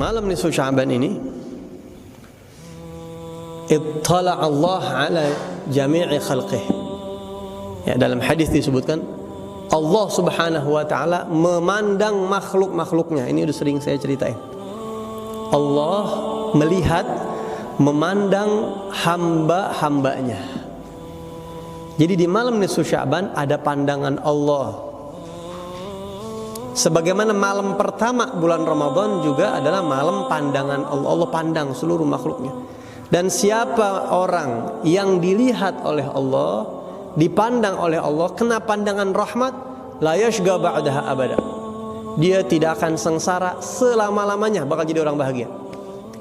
malam nisfu Sya'ban ini ittala Allah ala jami'i khalqih. Ya, dalam hadis disebutkan Allah Subhanahu wa taala memandang makhluk-makhluknya. Ini udah sering saya ceritain. Allah melihat, memandang hamba-hambanya. Jadi di malam nisfu Sya'ban ada pandangan Allah. Sebagaimana malam pertama bulan Ramadan juga adalah malam pandangan Allah. Allah pandang seluruh makhluknya. Dan siapa orang yang dilihat oleh Allah, dipandang oleh Allah, kena pandangan rahmat, la yashqa ba'daha abada. Dia tidak akan sengsara selama-lamanya, bakal jadi orang bahagia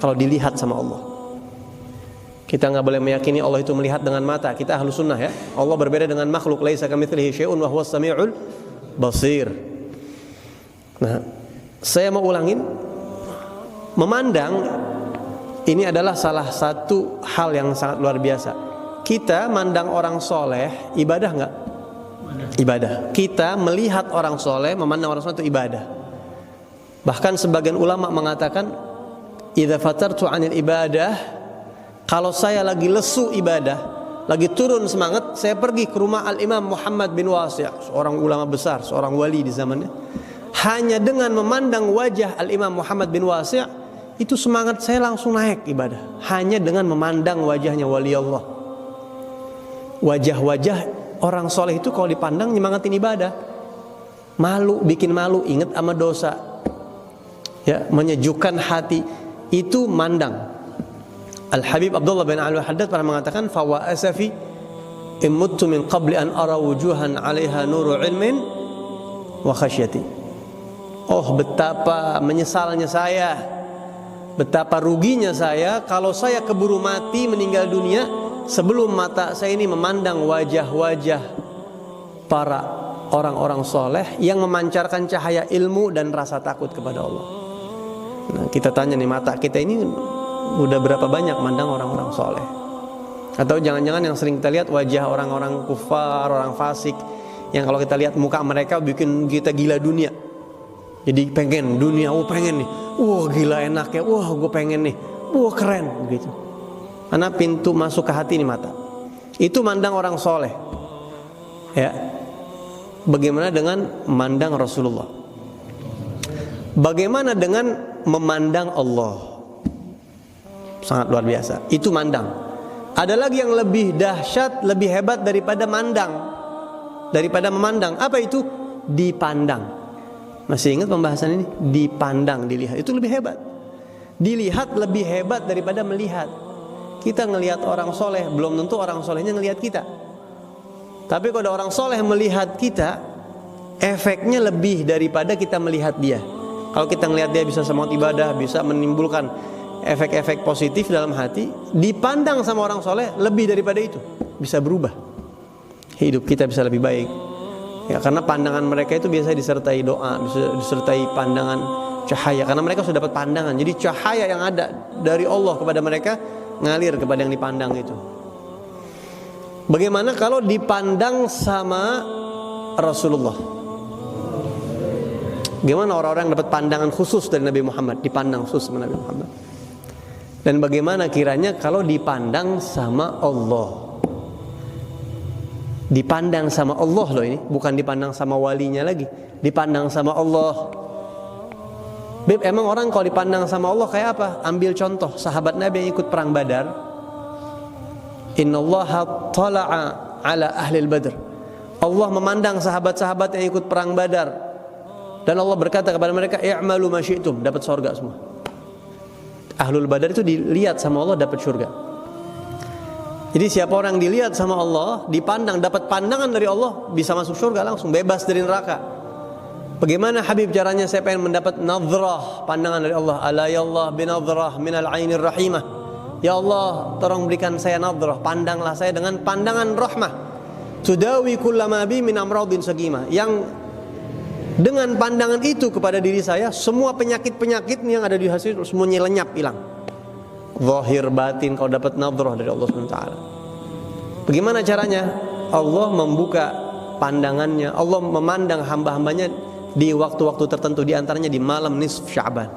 kalau dilihat sama Allah. Kita nggak boleh meyakini Allah itu melihat dengan mata. Kita ahlu sunnah ya. Allah berbeda dengan makhluk. Laisa kamitslihi syai'un wa huwas samiul basir. Nah, saya mau ulangin, memandang ini adalah salah satu hal yang sangat luar biasa. Kita mandang orang soleh, ibadah nggak? Ibadah. Kita melihat orang soleh, memandang orang soleh itu ibadah. Bahkan sebagian ulama mengatakan, idza fatartu 'anil ibadah, kalau saya lagi lesu ibadah, lagi turun semangat, saya pergi ke rumah Al-Imam Muhammad bin Wasi', seorang ulama besar, seorang wali di zamannya. Hanya dengan memandang wajah Al-Imam Muhammad bin Wasi', itu semangat saya langsung naik ibadah. Hanya dengan memandang wajahnya wali Allah. Wajah-wajah orang soleh itu kalau dipandang nyemangatin ibadah. Malu, bikin malu, ingat sama dosa. Ya, menyejukkan hati, itu mandang. Al-Habib Abdullah bin Al-Haddad pernah mengatakan, fa wa asafi imuttu min qabli an ara wujuhan 'alaiha nuru ilmin wa khasyati. Oh, betapa menyesalnya saya, betapa ruginya saya kalau saya keburu mati meninggal dunia sebelum mata saya ini memandang wajah-wajah para orang-orang soleh yang memancarkan cahaya ilmu dan rasa takut kepada Allah. Nah, kita tanya nih, mata kita ini udah berapa banyak mandang orang-orang soleh? Atau jangan-jangan yang sering kita lihat wajah orang-orang kufar, orang fasik, yang kalau kita lihat muka mereka bikin kita gila dunia. Jadi pengen dunia, pengen nih, gila enaknya, gue pengen nih, keren begitu. Karena pintu masuk ke hati ini mata. Itu mandang orang soleh. Ya. Bagaimana dengan memandang Rasulullah? Bagaimana dengan memandang Allah? Sangat luar biasa. Itu mandang. Ada lagi yang lebih dahsyat, lebih hebat daripada mandang, daripada memandang. Apa itu? Dipandang. Masih ingat pembahasan ini? Dipandang, dilihat. Itu lebih hebat. Dilihat lebih hebat daripada melihat. Kita ngelihat orang soleh, belum tentu orang solehnya ngelihat kita. Tapi kalau ada orang soleh melihat kita, efeknya lebih daripada kita melihat dia. Kalau kita ngelihat dia bisa semangat ibadah, bisa menimbulkan efek-efek positif dalam hati. Dipandang sama orang soleh lebih daripada itu, bisa berubah. Hidup kita bisa lebih baik. Ya, karena pandangan mereka itu biasa disertai doa, bisa disertai pandangan cahaya. Karena mereka sudah dapat pandangan. Jadi cahaya yang ada dari Allah kepada mereka ngalir kepada yang dipandang itu. Bagaimana kalau dipandang sama Rasulullah? Gimana orang-orang yang dapat pandangan khusus dari Nabi Muhammad, dipandang khusus sama Nabi Muhammad? Dan bagaimana kiranya kalau dipandang sama Allah? Dipandang sama Allah loh ini, bukan dipandang sama walinya lagi. Dipandang sama Allah. Beb, emang orang kalau dipandang sama Allah kayak apa? Ambil contoh sahabat Nabi yang ikut perang Badar. Innallaha tala'a ala ahlil Badr. Allah memandang sahabat-sahabat yang ikut perang Badar. Dan Allah berkata kepada mereka, i'malu ma syi'tum, dapat surga semua. Ahlul Badar itu dilihat sama Allah dapat surga. Jadi siapa orang dilihat sama Allah, dipandang, dapat pandangan dari Allah, bisa masuk surga langsung, bebas dari neraka. Bagaimana Habib caranya saya pengen mendapat nadhrah, pandangan dari Allah? Ala ya Allah binadhrah minal ainir rahimah. Ya Allah, tolong berikan saya nadhrah, pandanglah saya dengan pandangan rahmah. Tudawi kullama bi min amradin sagimah. Yang dengan pandangan itu kepada diri saya, semua penyakit-penyakit yang ada di hati semuanya lenyap, hilang. Zahir batin kau dapat nadhrah dari Allah SWT. Bagaimana caranya? Allah membuka pandangannya, Allah memandang hamba-hambanya di waktu-waktu tertentu, di antaranya di malam nisf Sya'ban.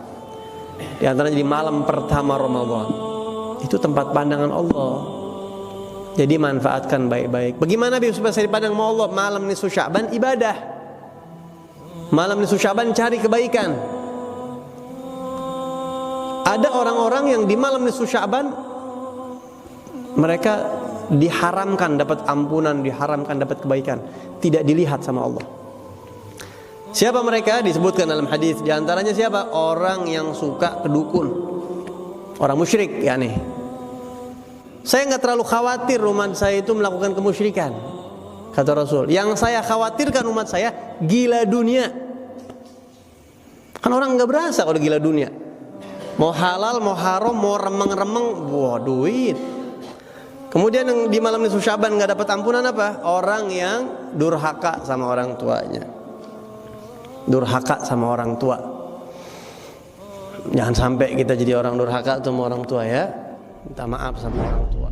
Di antaranya di malam pertama Ramadan. Itu tempat pandangan Allah. Jadi manfaatkan baik-baik. Bagaimana supaya saya dipandang sama Allah? Malam nisfu Sya'ban ibadah. Malam nisfu Sya'ban cari kebaikan. Ada orang-orang yang di malam nisfu Sya'ban mereka diharamkan dapat ampunan, diharamkan dapat kebaikan, tidak dilihat sama Allah. Siapa mereka? Disebutkan dalam hadis. Di antaranya siapa? Orang yang suka kedukun, orang musyrik, yakni. Saya nggak terlalu khawatir umat saya itu melakukan kemusyrikan, kata Rasul. Yang saya khawatirkan umat saya gila dunia. Kan orang nggak berasa kalau gila dunia. Mau halal, mau haram, mau remeng-remeng, wah duit. Kemudian yang di malam nisfu Sya'ban nggak dapat ampunan apa? Orang yang durhaka sama orang tuanya. Durhaka sama orang tua. Jangan sampai kita jadi orang durhaka sama orang tua ya. Minta maaf sama orang tua.